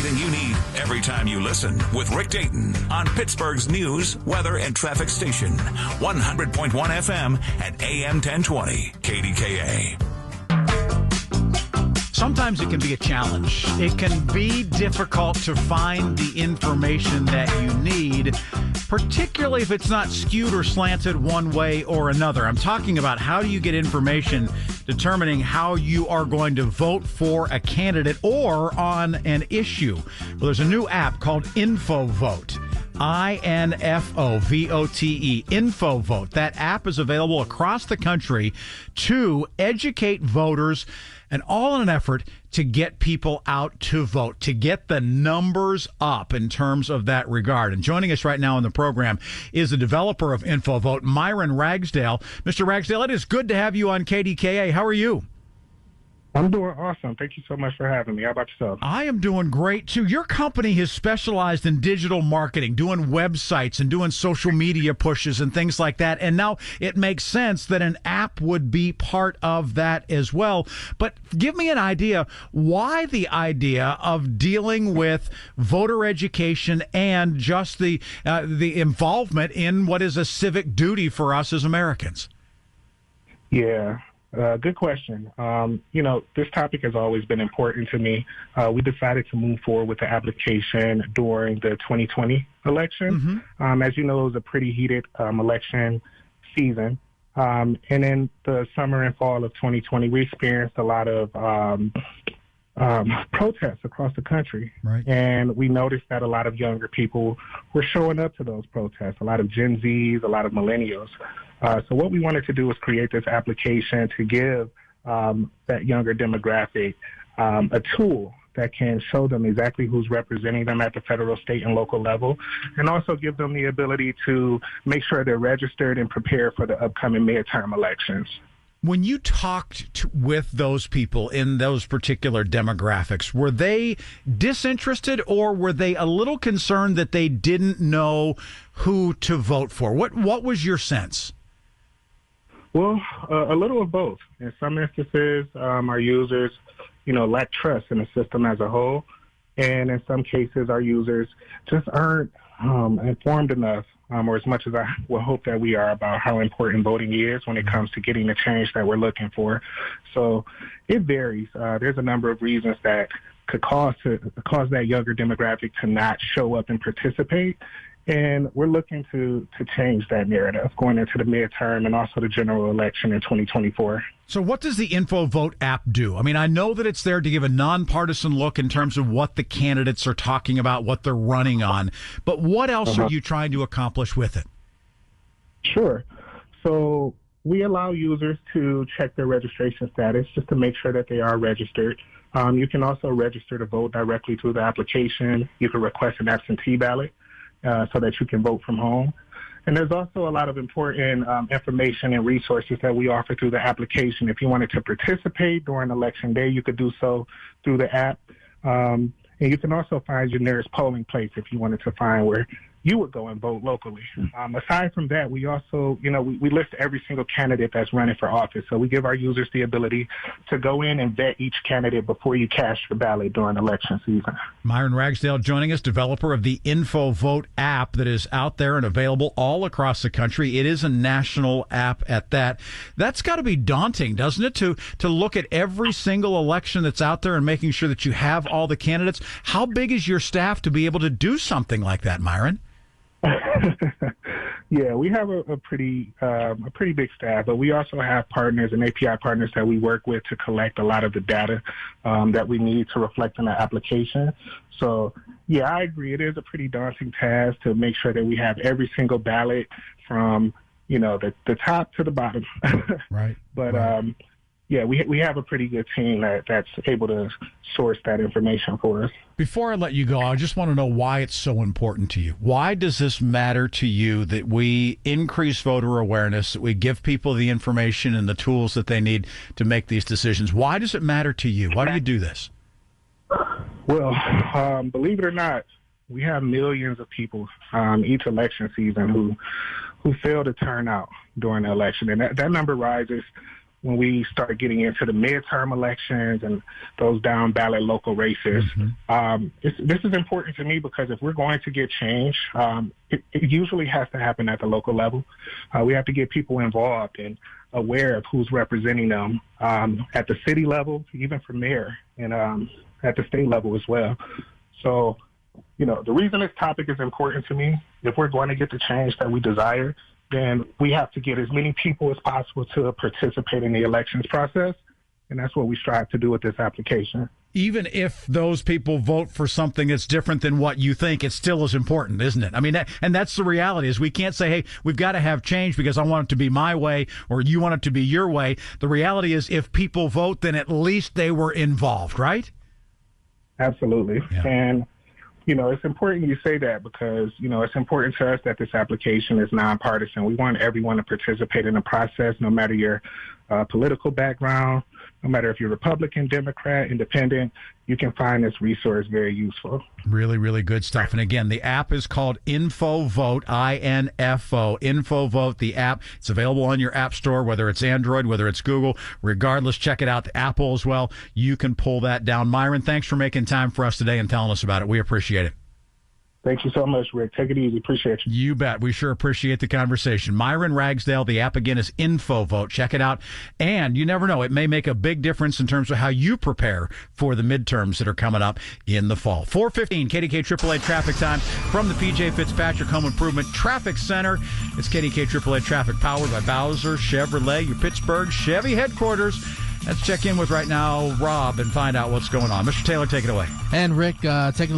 everything you need every time you listen with Rick Dayton on Pittsburgh's news, weather, and traffic station. 100.1 FM and AM 1020 KDKA. Sometimes it can be a challenge. It can be difficult to find the information that you need, particularly if it's not skewed or slanted one way or another. I'm talking about how do you get information determining how you are going to vote for a candidate or on an issue. Well, there's a new app called InfoVote. INFOVOTE, InfoVote. That app is available across the country to educate voters, and all in an effort to get people out to vote, to get the numbers up in terms of that regard. And joining us right now on the program is the developer of InfoVote, Myron Ragsdale. Mr. Ragsdale, it is good to have you on KDKA. How are you? I'm doing awesome. Thank you so much for having me. How about yourself? I am doing great, too. Your company has specialized in digital marketing, doing websites and doing social media pushes and things like that. And now it makes sense that an app would be part of that as well. But give me an idea, why the idea of dealing with voter education and just the involvement in what is a civic duty for us as Americans? Yeah. Good question. This topic has always been important to me. We decided to move forward with the application during the 2020 election. Mm-hmm. As you know, it was a pretty heated election season. And in the summer and fall of 2020, we experienced a lot of protests across the country. Right. And we noticed that a lot of younger people were showing up to those protests, a lot of Gen Zs, a lot of millennials. So what we wanted to do was create this application to give that younger demographic a tool that can show them exactly who's representing them at the federal, state, and local level, and also give them the ability to make sure they're registered and prepared for the upcoming midterm elections. When you talked with those people in those particular demographics, were they disinterested or were they a little concerned that they didn't know who to vote for? What was your sense? Well, a little of both. In some instances, our users, lack trust in the system as a whole. And in some cases, our users just aren't informed enough, or as much as I will hope that we are, about how important voting is when it comes to getting the change that we're looking for. So it varies. There's a number of reasons that could cause that younger demographic to not show up and participate. And we're looking to change that narrative going into the midterm and also the general election in 2024. So what does the InfoVote app do? I mean, I know that it's there to give a nonpartisan look in terms of what the candidates are talking about, what they're running on. But what else are you trying to accomplish with it? Sure. So we allow users to check their registration status just to make sure that they are registered. You can also register to vote directly through the application. You can request an absentee ballot so that you can vote from home. And there's also a lot of important information and resources that we offer through the application. If you wanted to participate during Election Day, you could do so through the app. And you can also find your nearest polling place if you wanted to find where you would go and vote locally. Aside from that, we also, we list every single candidate that's running for office. So we give our users the ability to go in and vet each candidate before you cast your ballot during election season. Myron Ragsdale joining us, developer of the InfoVote app that is out there and available all across the country. It is a national app at that. That's got to be daunting, doesn't it, to look at every single election that's out there and making sure that you have all the candidates. How big is your staff to be able to do something like that, Myron? Yeah, we have a pretty big staff, but we also have partners and API partners that we work with to collect a lot of the data that we need to reflect in the application. So, yeah, I agree. It is a pretty daunting task to make sure that we have every single ballot from, the top to the bottom. Right. But right. Yeah, we have a pretty good team that's able to source that information for us. Before I let you go, I just want to know why it's so important to you. Why does this matter to you that we increase voter awareness, that we give people the information and the tools that they need to make these decisions? Why does it matter to you? Why do you do this? Well, believe it or not, we have millions of people each election season who fail to turn out during the election, and that number rises when we start getting into the midterm elections and those down ballot local races. This is important to me because if we're going to get change, it usually has to happen at the local level. We have to get people involved and aware of who's representing them at the city level, even for mayor, and at the state level as well. So, the reason this topic is important to me, if we're going to get the change that we desire, then we have to get as many people as possible to participate in the elections process. And that's what we strive to do with this application. Even if those people vote for something that's different than what you think, it still is important, isn't it? I mean, and that's the reality is we can't say, hey, we've got to have change because I want it to be my way or you want it to be your way. The reality is if people vote, then at least they were involved, right? Absolutely. Yeah. And it's important you say that because, it's important to us that this application is nonpartisan. We want everyone to participate in the process, no matter your political background, no matter if you're Republican, Democrat, Independent. You can find this resource very useful. Really, really good stuff. And again, the app is called InfoVote, INFO, InfoVote, the app. It's available on your app store, whether it's Android, whether it's Google. Regardless, check it out. The Apple as well. You can pull that down. Myron, thanks for making time for us today and telling us about it. We appreciate it. Thank you so much, Rick. Take it easy. Appreciate you. You bet. We sure appreciate the conversation. Myron Ragsdale, the app again is InfoVote. Check it out. And you never know, it may make a big difference in terms of how you prepare for the midterms that are coming up in the fall. 4:15, KDK AAA traffic time from the PJ Fitzpatrick Home Improvement Traffic Center. It's KDK AAA traffic powered by Bowser Chevrolet, your Pittsburgh Chevy headquarters. Let's check in with right now Rob and find out what's going on. Mr. Taylor, take it away. And Rick, taking a look